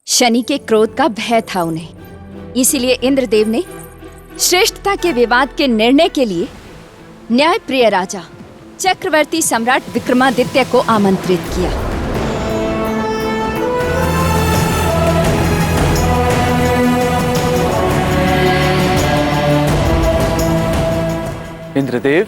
शनि के क्रोध का भय था उन्हें। इसीलिए इंद्रदेव ने श्रेष्ठता के विवाद के निर्णय के लिए न्यायप्रिय राजा चक्रवर्ती सम्राट विक्रमादित्य को आमंत्रित किया। इंद्रदेव,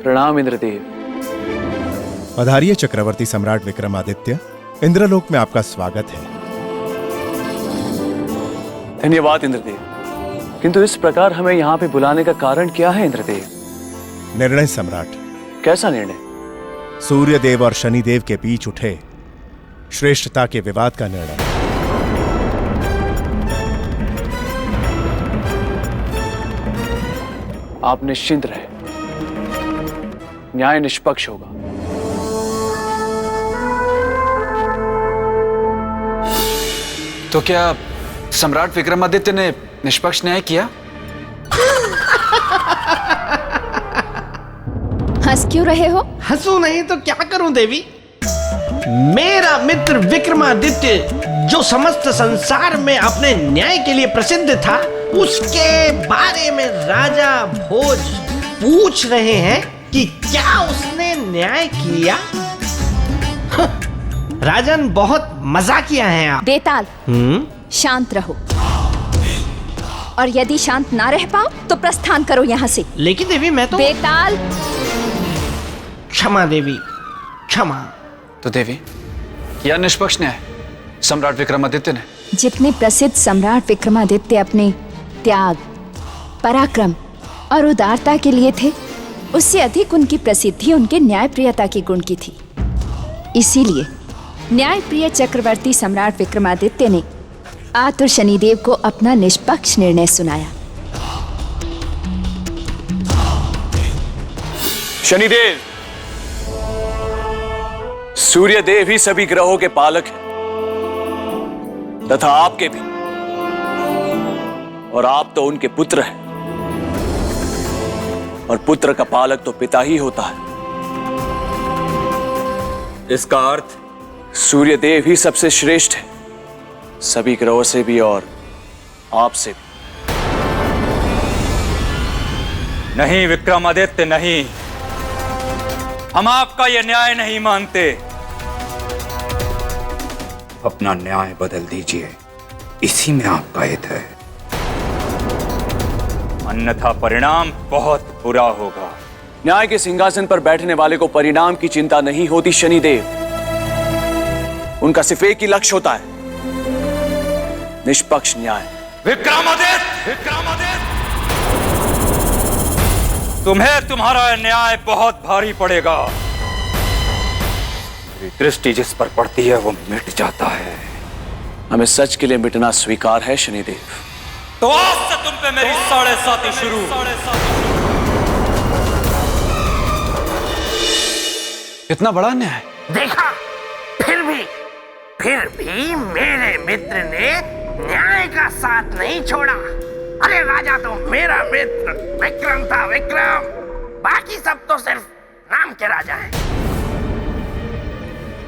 प्रणाम इंद्रदेव। पधारिए चक्रवर्ती सम्राट विक्रमादित्य, इंद्रलोक में आपका स्वागत है। धन्यवाद इंद्रदेव, किंतु इस प्रकार हमें यहाँ पे बुलाने का कारण क्या है इंद्रदेव? निर्णय सम्राट। कैसा निर्णय? सूर्य देव और शनि देव के बीच उठे श्रेष्ठता के विवाद का निर्णय। आप निश्चिंत रहे, न्याय निष्पक्ष होगा। तो क्या सम्राट विक्रमादित्य ने निष्पक्ष न्याय किया? हंस क्यों रहे हो? हंसू नहीं तो क्या करूं देवी। मेरा मित्र विक्रमादित्य जो समस्त संसार में अपने न्याय के लिए प्रसिद्ध था, उसके बारे में राजा भोज पूछ रहे हैं कि क्या उसने न्याय किया। राजन, बहुत मजाकिया हैं आप। बेताल, शांत रहो, और यदि शांत ना रह पाओ तो प्रस्थान करो यहाँ से। लेकिन देवी मैं तो। बेताल, क्षमा देवी, क्षमा। तो देवी, किया निष्पक्ष न्याय सम्राट विक्रमादित्य ने? जितने प्रसिद्ध सम्राट विक्रमादित्य अपने त्याग, पराक्रम और उदारता के लिए थे, उससे अधिक उनकी प्रसिद्धि उनके न्यायप्रियता के गुण की थी। इसीलिए न्यायप्रिय चक्रवर्ती सम्राट विक्रमादित्य ने आतुर शनिदेव को अपना निष्पक्ष निर्णय सुनाया। शनिदेव, सूर्यदेव ही सभी ग्रहों के पालक हैं, तथा आपके भी, और आप तो उनके पुत्र हैं, और पुत्र का पालक तो पिता ही होता है। इसका अर्थ सूर्यदेव ही सबसे श्रेष्ठ है, सभी ग्रहों से भी और आपसे भी। नहीं विक्रमादित्य, नहीं, हम आपका यह न्याय नहीं मानते। अपना न्याय बदल दीजिए, इसी में आपका हित है। अन्यथा परिणाम बहुत बुरा होगा। न्याय के सिंहासन पर बैठने वाले को परिणाम की चिंता नहीं होती शनिदेव, उनका सिर्फ एक ही लक्ष्य होता है, निष्पक्ष न्याय। विक्रमादित्य, विक्रमादित्य, तुम्हें तुम्हारा न्याय बहुत भारी पड़ेगा। मेरी दृष्टि जिस पर पड़ती है वो मिट जाता है। हमें सच के लिए मिटना स्वीकार है शनिदेव। तो आज से तुम पे मेरी 7.5 शुरू। इतना बड़ा न्याय? देखा, फिर भी मेरे मित्र ने न्याय का साथ नहीं छोड़ा। अरे राजा तो मेरा मित्र विक्रम था, विक्रम। बाकी सब तो सिर्फ नाम के राजा हैं।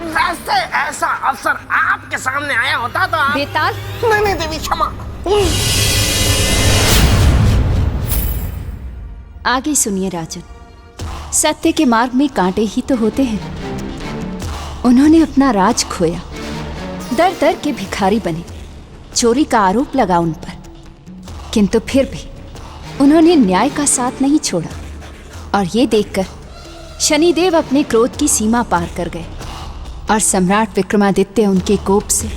वैसे ऐसा अवसर आपके सामने आया होता तो आप। बेताल, नहीं देवी, क्षमा। आगे सुनिए राजन। सत्य के मार्ग में कांटे ही तो होते हैं। उन्होंने अपना राज खोया, दर दर के भिखारी बने, चोरी का आरोप लगा उन पर, किंतु फिर भी उन्होंने न्याय का साथ नहीं छोड़ा। और ये देखकर शनिदेव अपने क्रोध की सीमा पार कर गए, और सम्राट विक्रमादित्य उनके कोप से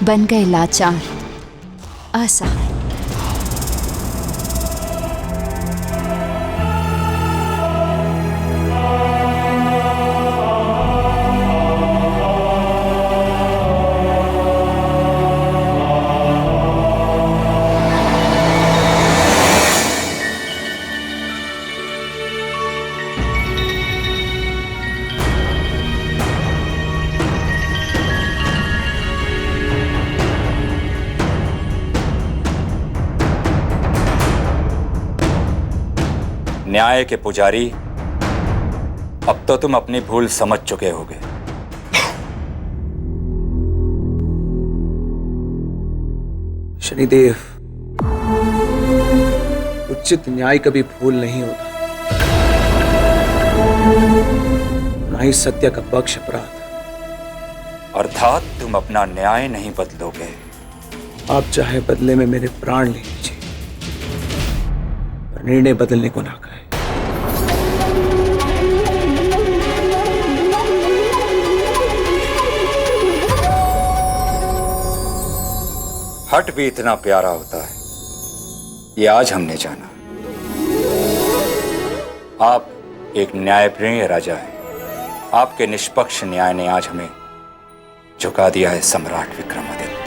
बन गए लाचार, असहाय। न्याय के पुजारी, अब तो तुम अपनी भूल समझ चुके होगे। शनिदेव, उचित न्याय कभी भूल नहीं होता, ना ही सत्य का पक्ष अपराध। अर्थात तुम अपना न्याय नहीं बदलोगे। आप चाहे बदले में मेरे प्राण ले लीजिए, पर निर्णय बदलने को ना कहे। हट भी इतना प्यारा होता है, ये आज हमने जाना। आप एक न्यायप्रिय राजा हैं। आपके निष्पक्ष न्याय ने आज हमें झुका दिया है सम्राट विक्रमादित्य।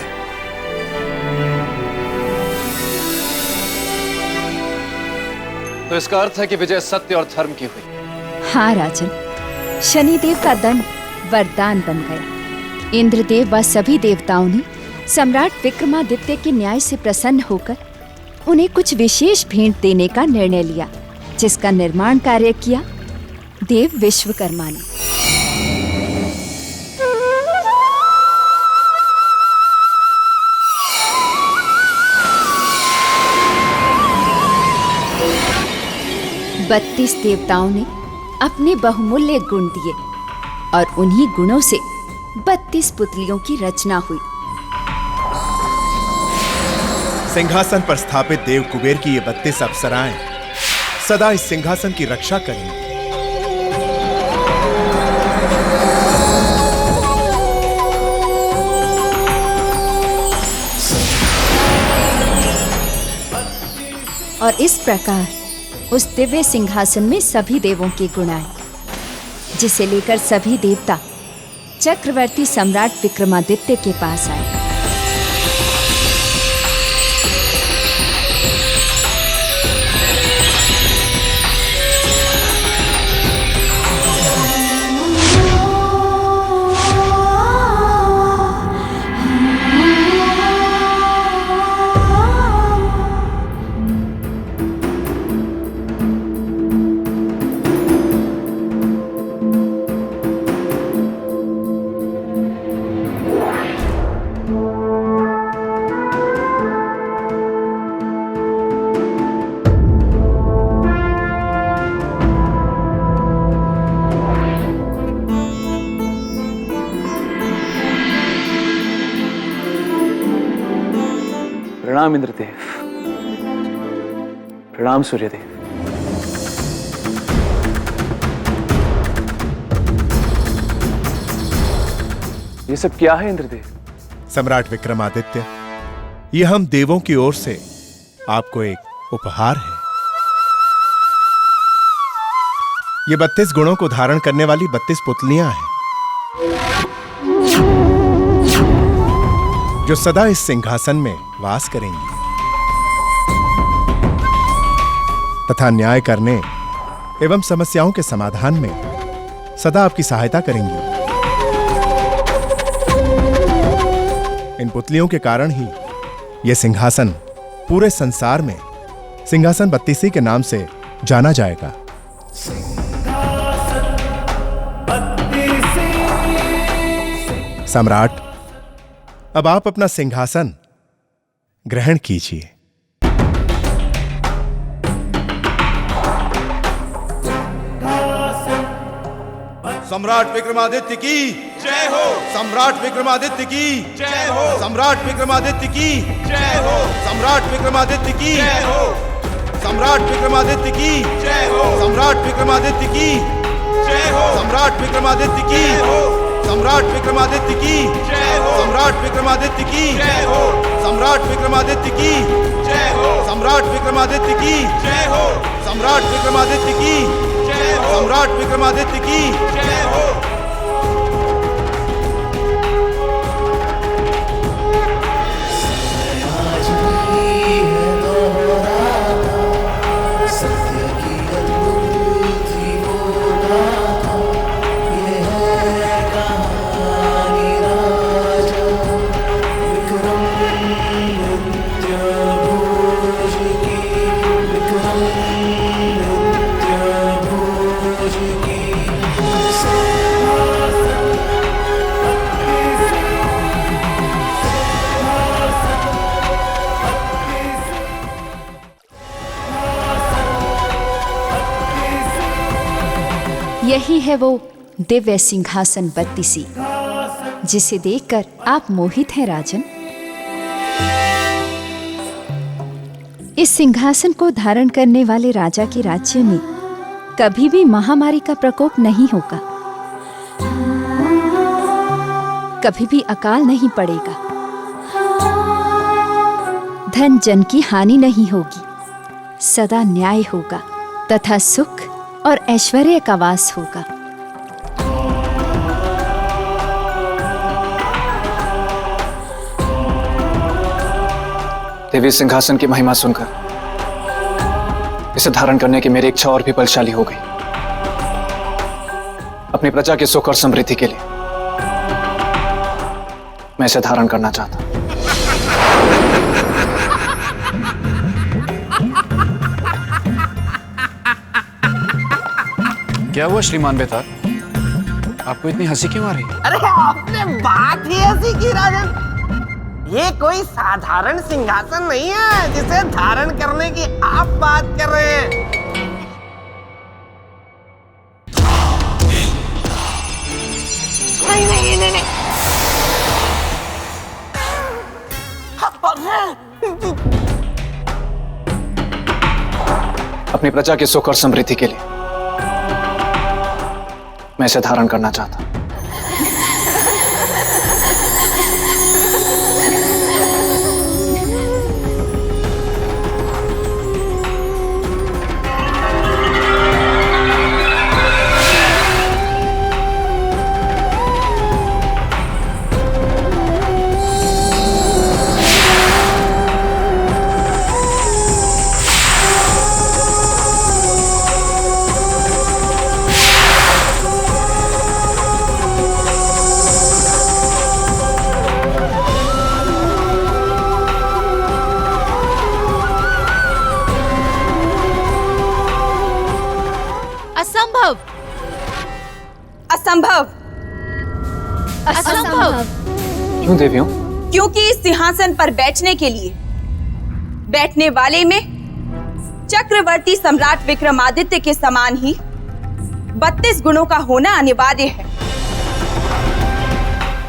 तो इसका अर्थ है कि विजय सत्य और धर्म की हुई। हाँ राजन, शनिदेव का दंड वरदान बन गया। इंद्रदेव व सभी देवताओं ने सम्राट विक्रमादित्य के न्याय से प्रसन्न होकर उन्हें कुछ विशेष भेंट देने का निर्णय लिया, जिसका निर्माण कार्य किया देव विश्वकर्मा ने। बत्तीस देवताओं ने अपने बहुमूल्य गुण दिए और उन्हीं गुणों से 32 पुतलियों की रचना हुई। सिंहासन पर स्थापित देव कुबेर की ये 32 अप्सराएं सदा इस सिंहासन की रक्षा करेंगी। और इस प्रकार उस दिव्य सिंहासन में सभी देवों के गुण आए, जिसे लेकर सभी देवता चक्रवर्ती सम्राट विक्रमादित्य के पास आए। प्रणाम इंद्रदेव, प्रणाम सूर्यदेव। ये सब क्या है इंद्रदेव? सम्राट विक्रमादित्य, ये हम देवों की ओर से आपको एक उपहार है। ये 32 गुणों को धारण करने वाली 32 पुतलियां हैं, जो सदा इस सिंहासन में वास करेंगी तथा न्याय करने एवं समस्याओं के समाधान में सदा आपकी सहायता करेंगी। इन पुतलियों के कारण ही यह सिंहासन पूरे संसार में सिंहासन 32 के नाम से जाना जाएगा। सम्राट, अब आप अपना सिंहासन ग्रहण कीजिए। सम्राट विक्रमादित्य की जय हो। सम्राट विक्रमादित्य की जय हो। सम्राट विक्रमादित्य की जय हो। सम्राट विक्रमादित्य की जय हो। सम्राट विक्रमादित्य की जय हो। सम्राट विक्रमादित्य की जय हो। सम्राट विक्रमादित्य की जय हो। सम्राट विक्रमादित्य की जय हो। सम्राट विक्रमादित्य की जय हो। सम्राट विक्रमादित्य की जय हो। सम्राट विक्रमादित्य की जय हो। सम्राट विक्रमादित्य की जय हो। सम्राट विक्रमादित्य की जय हो। यही है वो दिव्य सिंहासन बत्तीसी जिसे देखकर आप मोहित हैं राजन। इस सिंहासन को धारण करने वाले राजा के राज्य में कभी भी महामारी का प्रकोप नहीं होगा, कभी भी अकाल नहीं पड़ेगा, धन जन की हानि नहीं होगी, सदा न्याय होगा तथा सुख और ऐश्वर्य का वास होगा। देवी सिंहासन की महिमा सुनकर इसे धारण करने की मेरी इच्छा और भी बलशाली हो गई। अपनी प्रजा के सुख और समृद्धि के लिए मैं इसे धारण करना चाहता हूं। क्या हुआ श्रीमान बेतार, आपको इतनी हंसी क्यों आ रही है? अरे आपने बात ही ऐसी की राजन, ये कोई साधारण सिंहासन नहीं है जिसे धारण करने की आप बात कर रहे हैं। नहीं नहीं नहीं नहीं, अपनी प्रजा के सुख और समृद्धि के लिए मैं इसे धारण करना चाहता हूं। असंभव, असंभव, असंभव। क्यों देवियों? क्योंकि इस सिंहासन पर बैठने के लिए बैठने वाले में चक्रवर्ती सम्राट विक्रमादित्य के समान ही 32 गुणों का होना अनिवार्य है।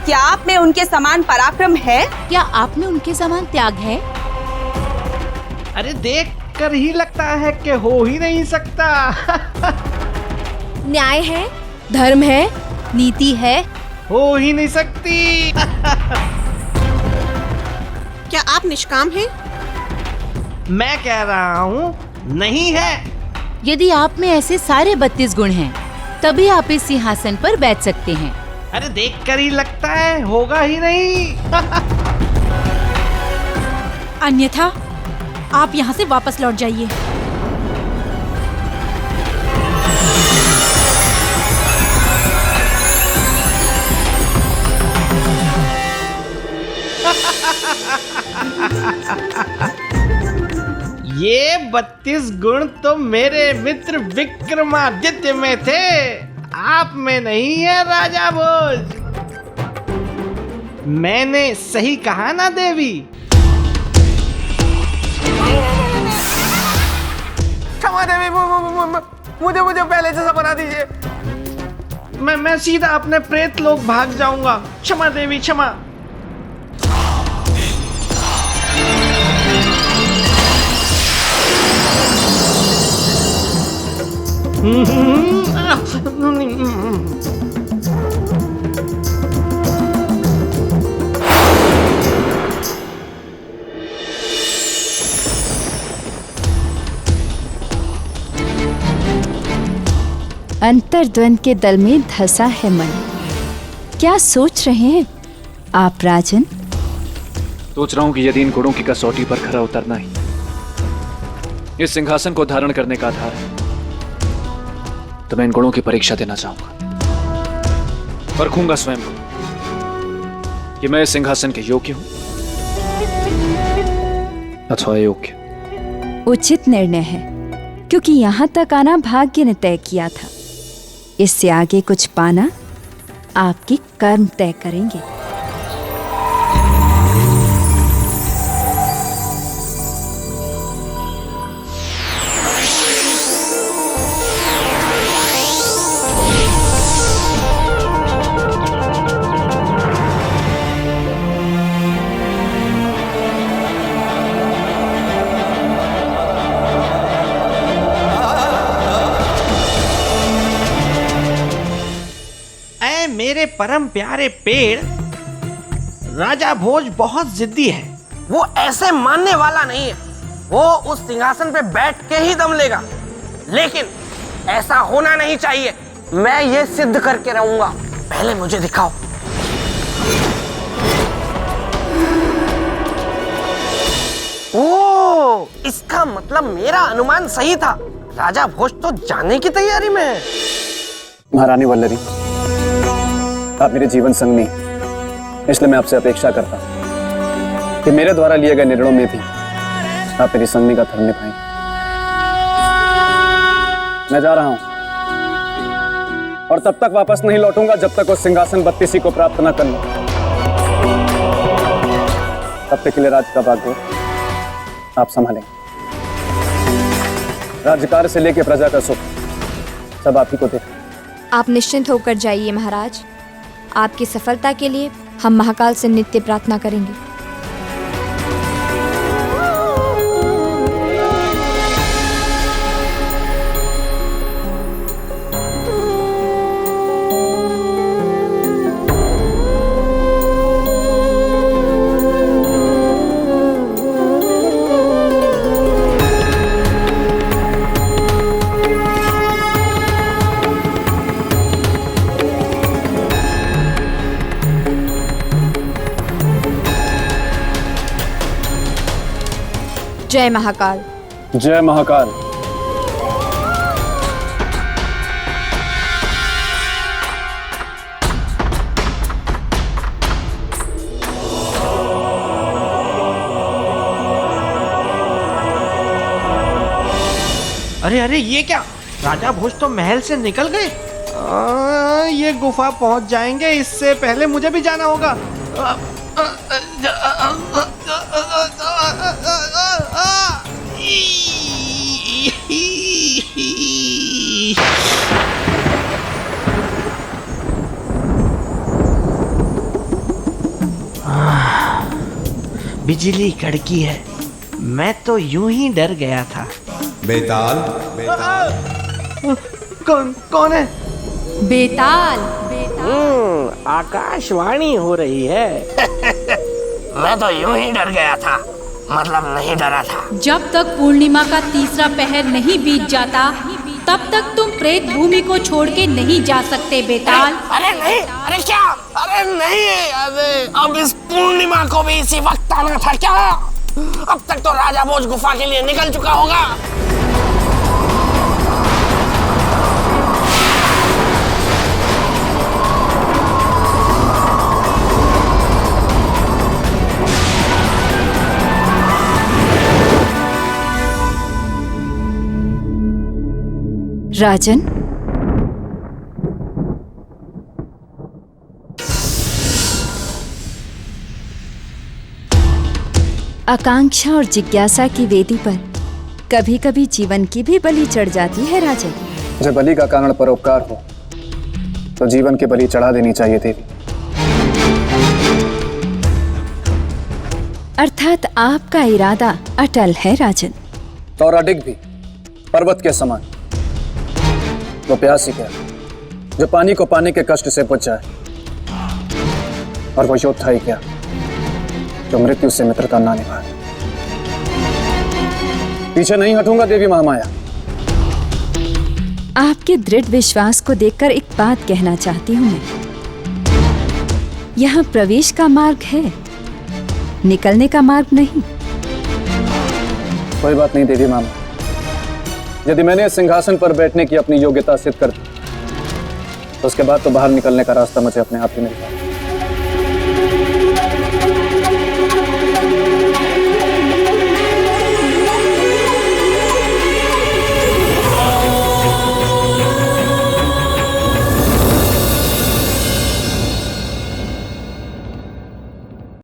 क्या आप में उनके समान पराक्रम है? क्या आप में उनके समान त्याग है? अरे देख कर ही लगता है कि हो ही नहीं सकता। न्याय है, धर्म है, नीति है, हो ही नहीं सकती। क्या आप निष्काम हैं? मैं कह रहा हूँ नहीं है। यदि आप में ऐसे सारे 32 गुण हैं, तभी आप इस सिंहासन पर बैठ सकते हैं। अरे देख कर ही लगता है होगा ही नहीं। अन्यथा आप यहाँ से वापस लौट जाइए। ये 32 गुण तो मेरे मित्र विक्रमादित्य में थे, आप में नहीं है राजा भोज। मैंने सही कहा ना देवी? क्षमा देवी, मुझे पहले जैसा बना दीजिए। मैं सीधा अपने प्रेत लोक भाग जाऊंगा। क्षमा देवी, क्षमा। अंतर्द्वंद के दल में धंसा है मन। क्या सोच रहे हैं आप राजन? सोच रहा हूं कि यदि इन गुणों की कसौटी पर खरा उतरना ही इस सिंहासन को धारण करने का आधार है, तो मैं इन गुणों की परीक्षा देना चाहूंगा। परखूंगा स्वयं को कि मैं इस सिंहासन के योग्य हूं अथवा अयोग्य। उचित निर्णय है, क्योंकि यहां तक आना भाग्य ने तय किया था। इससे आगे कुछ पाना आपके कर्म तय करेंगे। परम प्यारे पेड़ राजा भोज बहुत जिद्दी है। वो ऐसे मानने वाला नहीं है। वो उस सिंहासन पे बैठ के ही दम लेगा, लेकिन ऐसा होना नहीं चाहिए। मैं ये सिद्ध करके रहूंगा। पहले मुझे दिखाओ। ओ, इसका मतलब मेरा अनुमान सही था। राजा भोज तो जाने की तैयारी में है। महारानी वल्लरी, आप मेरे जीवन संगनी, इसलिए मैं आपसे अपेक्षा करता हूं कि मेरे द्वारा लिए गए निर्णयों में भी आप मेरी संगनी का धर्म निभाएं। मैं जा रहा हूं और तब तक वापस नहीं लौटूंगा जब तक वो सिंहासन बत्तीसी को प्राप्त न कर लूं। तब तक के लिए राज का भाग्य आप संभालें। राज्यकार्य से लेकर प्रजा का सुख सब आप ही को देखा। आप निश्चिंत होकर जाइए महाराज। आपकी सफलता के लिए हम महाकाल से नित्य प्रार्थना करेंगे। जय महाकाल। जय महाकाल। अरे अरे, ये क्या? राजा भोज तो महल से निकल गए। ये गुफा पहुंच जाएंगे, इससे पहले मुझे भी जाना होगा। बिजली कड़की है। मैं तो यूं ही डर गया था। बेताल, बेताल। कौन है? बेताल। आकाशवाणी हो रही है। मैं तो यूं ही डर गया था, मतलब नहीं डरा था। जब तक पूर्णिमा का तीसरा पहर नहीं बीत जाता, तब तक तुम प्रेत भूमि को छोड़ के नहीं जा सकते बेताल। अरे नहीं, अरे क्या? अरे नहीं, अरे अब इस पूर्णिमा को भी इसी वक्त आना था क्या? अब तक तो राजा भोज गुफा के लिए निकल चुका होगा। राजन, आकांक्षा और जिज्ञासा की वेदी पर कभी कभी जीवन की भी बलि चढ़ जाती है राजन। जब बलि का कारण परोपकार हो तो जीवन की बलि चढ़ा देनी चाहिए देवी। अर्थात आपका इरादा अटल है राजन। और अडिग भी पर्वत के समान। वो प्यासी क्या जो पानी को पाने के कष्ट से बुझ जाए, और वो योद्धा ही क्या जो मृत्यु से मित्रता ना निभाए। पीछे नहीं हटूंगा देवी महामाया। आपके दृढ़ विश्वास को देखकर एक बात कहना चाहती हूँ मैं। यहाँ प्रवेश का मार्ग है, निकलने का मार्ग नहीं। कोई बात नहीं देवी मामा। यदि मैंने सिंहासन पर बैठने की अपनी योग्यता सिद्ध कर दी तो उसके बाद तो बाहर निकलने का रास्ता मुझे अपने आप ही मिल गया।